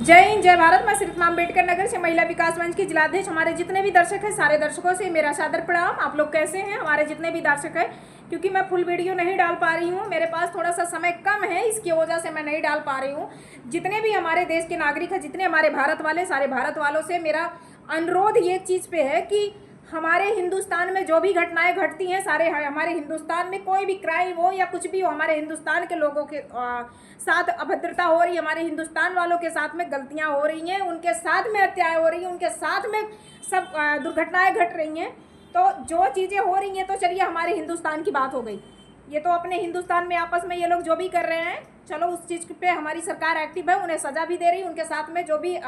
जय हिंद, जय भारत। मैं श्री अम्बेडकर नगर से महिला विकास मंच की जिलाध्यक्ष। हमारे जितने भी दर्शक हैं, सारे दर्शकों से मेरा सादर प्रणाम। आप लोग कैसे हैं? हमारे जितने भी दर्शक हैं, क्योंकि मैं फुल वीडियो नहीं डाल पा रही हूँ, मेरे पास थोड़ा सा समय कम है, इसकी वजह से मैं नहीं डाल पा रही हूँ। जितने भी हमारे देश के नागरिक हैं, जितने हमारे भारत वाले, सारे भारत वालों से मेरा अनुरोध ये चीज़ पे है कि हमारे हिंदुस्तान में जो भी घटनाएं घटती हैं, सारे हमारे हिंदुस्तान में कोई भी क्राइम हो या कुछ भी हो, हमारे हिंदुस्तान के लोगों के साथ अभद्रता हो रही है, हमारे हिंदुस्तान वालों के साथ में गलतियां हो रही हैं, उनके साथ में हत्याएं हो रही हैं, उनके साथ में सब दुर्घटनाएं घट रही हैं। तो जो चीज़ें हो रही हैं, तो चलिए हमारे हिंदुस्तान की बात हो गई। ये तो अपने हिंदुस्तान में आपस में ये लोग जो भी कर रहे हैं, चलो उस चीज़ पे हमारी सरकार एक्टिव है, उन्हें सज़ा भी दे रही है, उनके साथ में जो भी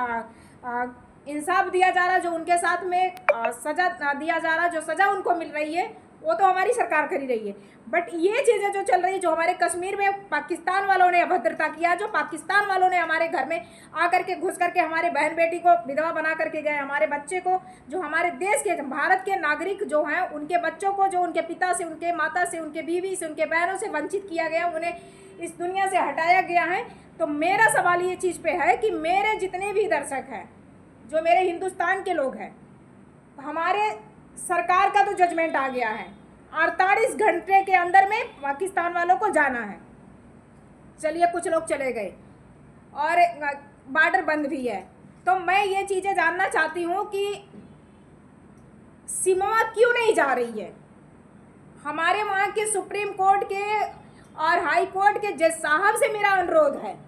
इंसाफ दिया जा रहा, जो उनके साथ में सज़ा दिया जा रहा, जो सज़ा उनको मिल रही है, वो तो हमारी सरकार कर ही रही है। बट ये चीज़ें जो चल रही, जो हमारे कश्मीर में पाकिस्तान वालों ने अभद्रता किया, जो पाकिस्तान वालों ने हमारे घर में आकर के घुस करके हमारे बहन बेटी को विधवा बना करके गए, हमारे बच्चे को, जो हमारे देश के भारत के नागरिक जो हैं, उनके बच्चों को जो उनके पिता से, उनके माता से, उनके बीवी से, उनके बहनों से वंचित किया गया, उन्हें इस दुनिया से हटाया गया है। तो मेरा सवाल ये चीज़ पे है कि मेरे जितने भी दर्शक हैं, जो मेरे हिंदुस्तान के लोग हैं, हमारे सरकार का तो जजमेंट आ गया है, 48 घंटे के अंदर में पाकिस्तान वालों को जाना है। चलिए कुछ लोग चले गए और बॉर्डर बंद भी है। तो मैं ये चीज़ें जानना चाहती हूँ कि सीमा क्यों नहीं जा रही है। हमारे वहाँ के सुप्रीम कोर्ट के और हाई कोर्ट के जज साहब से मेरा अनुरोध है,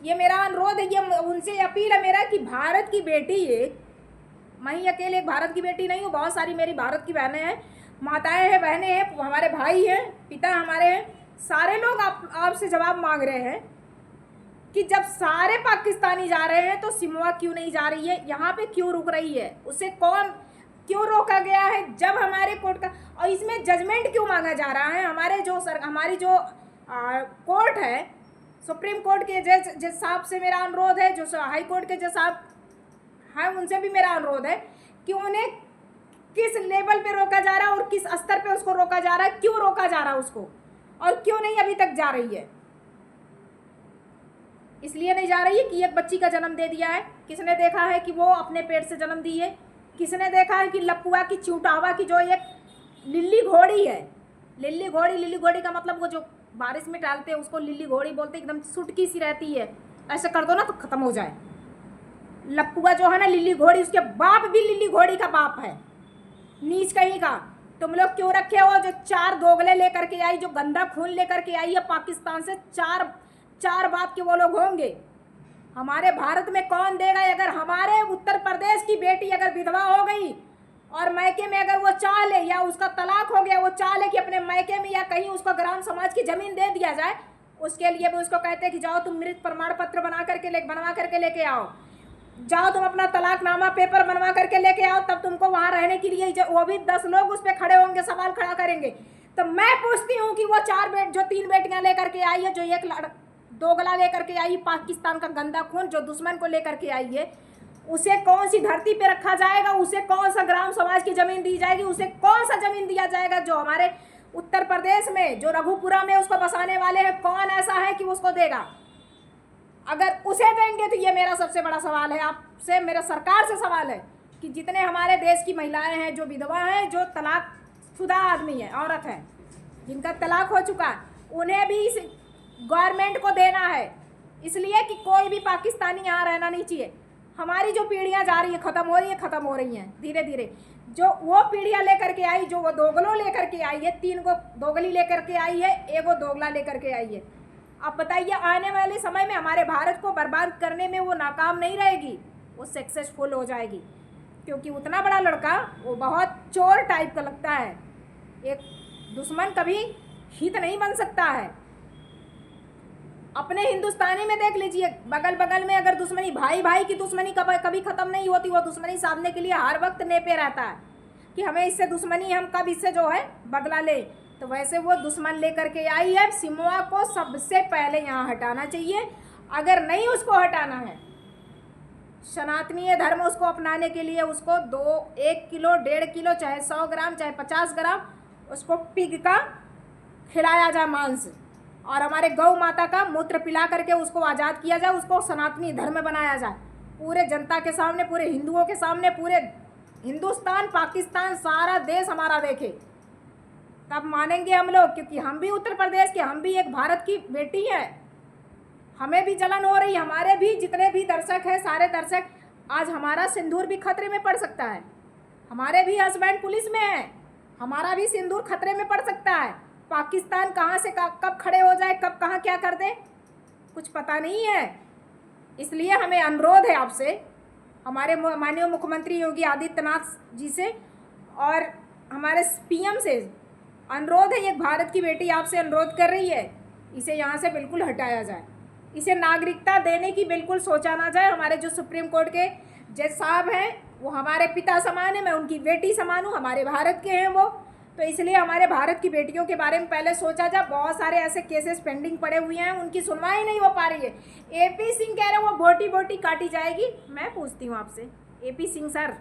ये मेरा अनुरोध है, ये उनसे अपील है मेरा कि भारत की बेटी, एक मैं ही अकेले एक भारत की बेटी नहीं हूँ, बहुत सारी मेरी भारत की बहनें हैं, माताएं हैं, बहनें हैं, हमारे भाई हैं, पिता हमारे हैं, सारे लोग आपसे जवाब मांग रहे हैं कि जब सारे पाकिस्तानी जा रहे हैं तो सिमवा क्यों नहीं जा रही है, यहाँ पे क्यों रुक रही है, उसे कौन क्यों रोका गया है, जब हमारे कोर्ट का, और इसमें जजमेंट क्यों मांगा जा रहा है। हमारी जो कोर्ट है, सुप्रीम कोर्ट के जज साहब से मेरा अनुरोध है, जो हाई कोर्ट के जज साहब हैं, उनसे भी मेरा अनुरोध है कि उन्हें किस लेवल पे रोका जा रहा है और किस स्तर पे उसको रोका जा रहा है, क्यों रोका जा रहा है उसको, और क्यों नहीं अभी तक जा रही है। इसलिए नहीं जा रही है कि एक बच्ची का जन्म दे दिया है, किसने देखा है कि वो अपने पेट से जन्म दी है, किसने देखा है कि लपुआ की चूटावा की जो एक लिल्ली घोड़ी है, लिल्ली घोड़ी का मतलब वो जो बारिश में डालते हैं उसको लिल्ली घोड़ी बोलते, एकदम सुटकी सी रहती है, ऐसे कर दो ना तो खत्म हो जाए। लपुआ जो है ना लिल्ली घोड़ी, उसके बाप भी लिल्ली घोड़ी का बाप है, नीच कहीं का। तुम लोग क्यों रखे हो? जो 4 दोगले लेकर के आई, जो गंदा खून लेकर के आई है पाकिस्तान से, चार बाप के वो लोग होंगे। हमारे भारत में कौन देगा? अगर हमारे उत्तर प्रदेश की बेटी अगर विधवा हो गई और मैके में अगर वो चाह ले, या उसका तलाक हो गया, वो चाह ले कि अपने मैके में या कहीं उसको ग्राम समाज की जमीन दे दिया जाए, उसके लिए भी उसको कहते हैं कि जाओ तुम मृत प्रमाण पत्र बनवा करके लेके आओ, जाओ तुम अपना तलाकनामा पेपर बनवा करके लेके आओ, तब तुमको वहाँ रहने के लिए वो भी 10 लोग उस पर खड़े होंगे, सवाल खड़ा करेंगे। तो मैं पूछती हूँ कि वो 3 बेटियां लेकर के आई है, जो एक दोगला लेकर के आई, पाकिस्तान का गंदा खून जो दुश्मन को लेकर के आई है, उसे कौन सी धरती पे रखा जाएगा, उसे कौन सा ग्राम समाज की जमीन दी जाएगी, उसे कौन सा जमीन दिया जाएगा? जो हमारे उत्तर प्रदेश में, जो रघुपुरा में उसको बसाने वाले हैं, कौन ऐसा है कि उसको देगा? अगर उसे देंगे तो ये मेरा सबसे बड़ा सवाल है आपसे, मेरा सरकार से सवाल है कि जितने हमारे देश की महिलाएं हैं, जो विधवा हैं, जो तलाकशुदा आदमी है, औरत है, जिनका तलाक हो चुका है, उन्हें भी इस गवर्नमेंट को देना है, इसलिए कि कोई भी पाकिस्तानी यहाँ रहना नहीं चाहिए। हमारी जो पीढ़ियाँ जा रही है, ख़त्म हो रही हैं धीरे धीरे। जो वो पीढ़ियाँ लेकर के आई, जो वो दोगलों लेकर के आई है, 3 को दोगली लेकर के आई है, 1 को दोगला लेकर के आई है। अब बताइए, आने वाले समय में हमारे भारत को बर्बाद करने में वो नाकाम नहीं रहेगी, वो सक्सेसफुल हो जाएगी, क्योंकि उतना बड़ा लड़का वो बहुत चोर टाइप का लगता है। एक दुश्मन कभी हित नहीं बन सकता है। अपने हिंदुस्तानी में देख लीजिए, बगल में अगर दुश्मनी, भाई की दुश्मनी कभी ख़त्म नहीं होती, वो दुश्मनी साधने के लिए हर वक्त नेपे रहता है कि हमें इससे दुश्मनी, हम कब इससे जो है बदला ले। तो वैसे वो दुश्मन लेकर के आई है। सिमवा को सबसे पहले यहाँ हटाना चाहिए। अगर नहीं उसको हटाना है, सनातनीय धर्म उसको अपनाने के लिए उसको 1 किलो 1.5 किलो, चाहे 100 ग्राम, चाहे 50 ग्राम, उसको पिग का खिलाया जाए मांस, और हमारे गौ माता का मूत्र पिला करके उसको आज़ाद किया जाए, उसको सनातनी धर्म बनाया जाए, पूरे जनता के सामने, पूरे हिंदुओं के सामने, पूरे हिंदुस्तान पाकिस्तान सारा देश हमारा देखे, तब मानेंगे हम लोग। क्योंकि हम भी उत्तर प्रदेश के, हम भी एक भारत की बेटी हैं, हमें भी जलन हो रही है। हमारे भी जितने भी दर्शक हैं, सारे दर्शक, आज हमारा सिंदूर भी खतरे में पड़ सकता है, हमारे भी हस्बैंड पुलिस में है, हमारा भी सिंदूर खतरे में पड़ सकता है। पाकिस्तान कहाँ से कब खड़े हो जाए, कब कहाँ क्या कर दे, कुछ पता नहीं है। इसलिए हमें अनुरोध है आपसे, हमारे माननीय मुख्यमंत्री योगी आदित्यनाथ जी से और हमारे पीएम से अनुरोध है, ये भारत की बेटी आपसे अनुरोध कर रही है, इसे यहाँ से बिल्कुल हटाया जाए, इसे नागरिकता देने की बिल्कुल सोचा ना जाए। हमारे जो सुप्रीम कोर्ट के जज साहब हैं वो हमारे पिता समान है, मैं उनकी बेटी समान हूँ, हमारे भारत के हैं वो, तो इसलिए हमारे भारत की बेटियों के बारे में पहले सोचा जाए। बहुत सारे ऐसे केसेस पेंडिंग पड़े हुए हैं, उनकी सुनवाई नहीं हो पा रही है। एपी सिंह कह रहे हैं वो बोटी बोटी काटी जाएगी। मैं पूछती हूँ आपसे, एपी सिंह सर,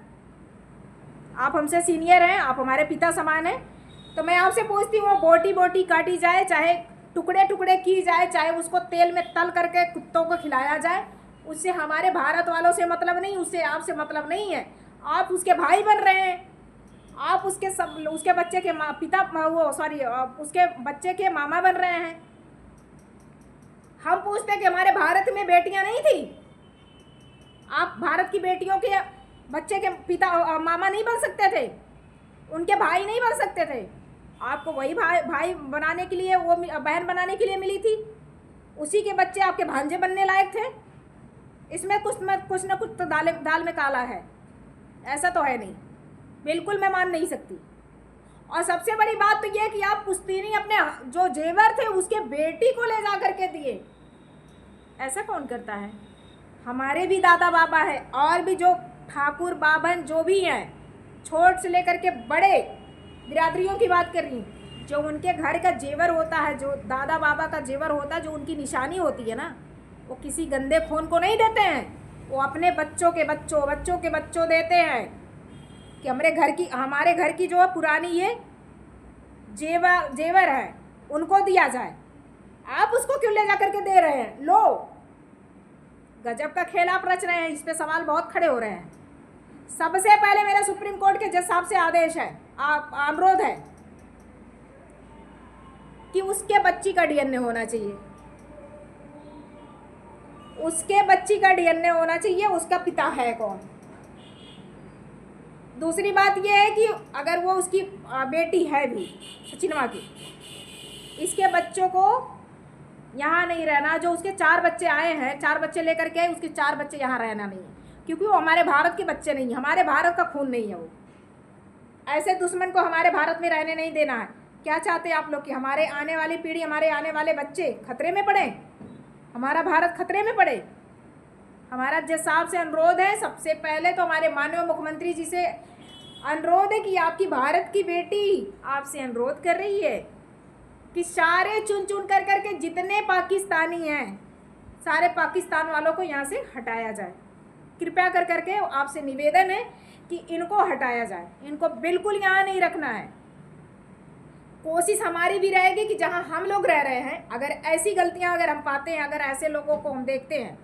आप हमसे सीनियर हैं, आप हमारे पिता समान हैं, तो मैं आपसे पूछती हूँ, वो बोटी बोटी काटी जाए, चाहे टुकड़े टुकड़े की जाए, चाहे उसको तेल में तल करके कुत्तों को खिलाया जाए, उससे हमारे भारत वालों से मतलब नहीं, उससे आपसे मतलब नहीं है। आप उसके भाई बन रहे हैं, आप उसके बच्चे के उसके बच्चे के मामा बन रहे हैं। हम पूछते हैं कि हमारे भारत में बेटियां नहीं थी, आप भारत की बेटियों के बच्चे के पिता मामा नहीं बन सकते थे, उनके भाई नहीं बन सकते थे? आपको वही भाई बनाने के लिए, वो बहन बनाने के लिए मिली थी, उसी के बच्चे आपके भांजे बनने लायक थे। इसमें कुछ न कुछ तो दाल में काला है, ऐसा तो है नहीं, बिल्कुल मैं मान नहीं सकती। और सबसे बड़ी बात तो ये कि आप पुश्तैनी अपने जो जेवर थे उसके बेटी को ले जा करके दिए, ऐसा कौन करता है? हमारे भी दादा बाबा है, और भी जो ठाकुर बाभन जो भी हैं, छोट से लेकर के बड़े बिरादरियों की बात कर रही हूँ, जो उनके घर का जेवर होता है, जो दादा बाबा का जेवर होता है, जो उनकी निशानी होती है ना, वो किसी गंदे खून को नहीं देते हैं, वो अपने बच्चों के बच्चों देते हैं कि हमारे घर की जो पुरानी ये जेवर है उनको दिया जाए। आप उसको क्यों ले जा करके दे रहे हैं? लो, गजब का खेल आप रच रहे हैं, इस पे सवाल बहुत खड़े हो रहे हैं। सबसे पहले मेरा सुप्रीम कोर्ट के जज साहब से आदेश है, अनुरोध है कि उसके बच्ची का डीएनए होना चाहिए, उसके बच्ची का डीएनए होना चाहिए, उसका पिता है कौन। दूसरी बात यह है कि अगर वो उसकी बेटी है भी सचिनवा की, इसके बच्चों को यहाँ नहीं रहना, जो उसके 4 बच्चे आए हैं, 4 बच्चे लेकर के उसके 4 बच्चे यहाँ रहना नहीं है, क्योंकि वो हमारे भारत के बच्चे नहीं है, हमारे भारत का खून नहीं है वो। ऐसे दुश्मन को हमारे भारत में रहने नहीं देना है। क्या चाहते हैं आप लोग कि हमारे आने वाली पीढ़ी, हमारे आने वाले बच्चे खतरे में पड़े, हमारा भारत खतरे में पड़े? हमारा जज साहब से अनुरोध है, सबसे पहले तो हमारे माननीय मुख्यमंत्री जी से अनुरोध है कि आपकी भारत की बेटी आपसे अनुरोध कर रही है कि सारे चुन कर करके जितने पाकिस्तानी हैं, सारे पाकिस्तान वालों को यहाँ से हटाया जाए। कृपया कर करके आपसे निवेदन है कि इनको हटाया जाए, इनको बिल्कुल यहाँ नहीं रखना है। कोशिश हमारी भी रहेगी कि जहाँ हम लोग रह रहे हैं, अगर ऐसी गलतियाँ अगर हम पाते हैं, अगर ऐसे लोगों को हम देखते हैं,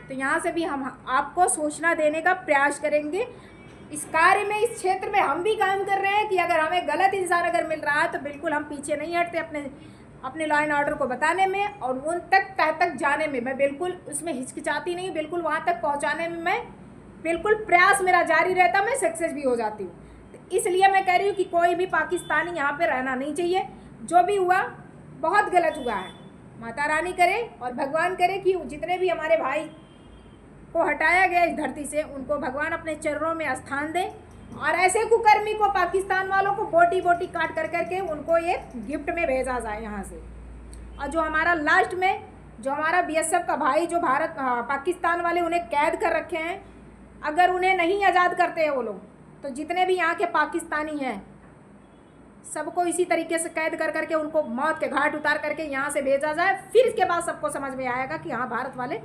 तो यहाँ से भी हम आपको सूचना देने का प्रयास करेंगे। इस कार्य में, इस क्षेत्र में हम भी काम कर रहे हैं कि अगर हमें गलत इंसान अगर मिल रहा है तो बिल्कुल हम पीछे नहीं हटते अपने लॉ एंड ऑर्डर को बताने में, और उन तक जाने में मैं बिल्कुल उसमें हिचकिचाती नहीं, बिल्कुल वहाँ तक पहुँचाने में मैं बिल्कुल प्रयास मेरा जारी रहता, मैं सक्सेस भी हो जाती हूँ। तो इसलिए मैं कह रही हूँ कि कोई भी पाकिस्तानी यहाँ पे रहना नहीं चाहिए। जो भी हुआ बहुत गलत हुआ है, माता रानी करे और भगवान करे कि जितने भी हमारे भाई को हटाया गया इस धरती से, उनको भगवान अपने चरणों में स्थान दे, और ऐसे कुकर्मी को, पाकिस्तान वालों को बोटी बोटी काट कर करके उनको ये गिफ्ट में भेजा जाए यहाँ से। और जो हमारा लास्ट में जो हमारा बीएसएफ का भाई जो पाकिस्तान वाले उन्हें कैद कर रखे हैं, अगर उन्हें नहीं आज़ाद करते हैं वो लोग, तो जितने भी यहाँ के पाकिस्तानी हैं सबको इसी तरीके से कैद कर करके उनको मौत के घाट उतार करके यहाँ से भेजा जाए। फिर इसके बाद सबको समझ में आएगा कि हाँ, भारत वाले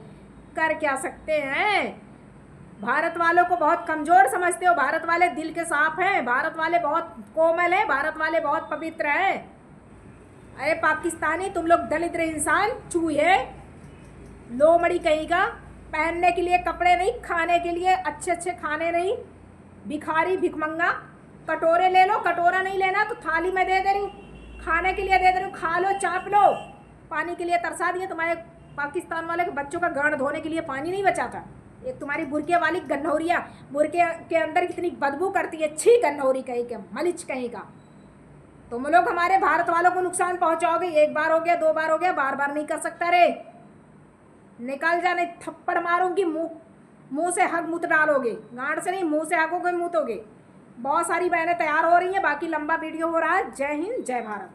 कर क्या सकते हैं। भारत वालों को बहुत कमज़ोर समझते हो, भारत वाले दिल के साफ हैं, भारत वाले बहुत कोमल हैं, भारत वाले बहुत पवित्र हैं। अरे पाकिस्तानी तुम लोग दलित इंसान चूहे, लोमड़ी कहीं का, पहनने के लिए कपड़े नहीं, खाने के लिए अच्छे अच्छे खाने नहीं, भिखारी भिखमंगा। कटोरे ले लो, कटोरा नहीं लेना तो थाली में दे रही हूँ, खाने के लिए दे रही हूँ, खा लो चाप लो। पानी के लिए तरसा दिए तुम्हारे पाकिस्तान वाले के बच्चों का गांड धोने के लिए पानी नहीं बचा था। एक तुम्हारी बुरके वाली गन्नौरिया, बुरके के अंदर कितनी बदबू करती है, छी गन्नौरी कहीं के, मलिच कहीं का। तुम लोग हमारे भारत वालों को नुकसान पहुंचाओगे, एक बार हो गया, दो बार हो गया, बार बार नहीं कर सकता रे। निकल जा, नहीं थप्पड़ मारूंगी, मुंह से हग मुत डालोगे, गांड से नहीं, मुंह से हगोगे मुतोगे। बहुत सारी बहनें तैयार हो रही हैं, बाकी लंबा वीडियो हो रहा है। जय हिंद, जय भारत।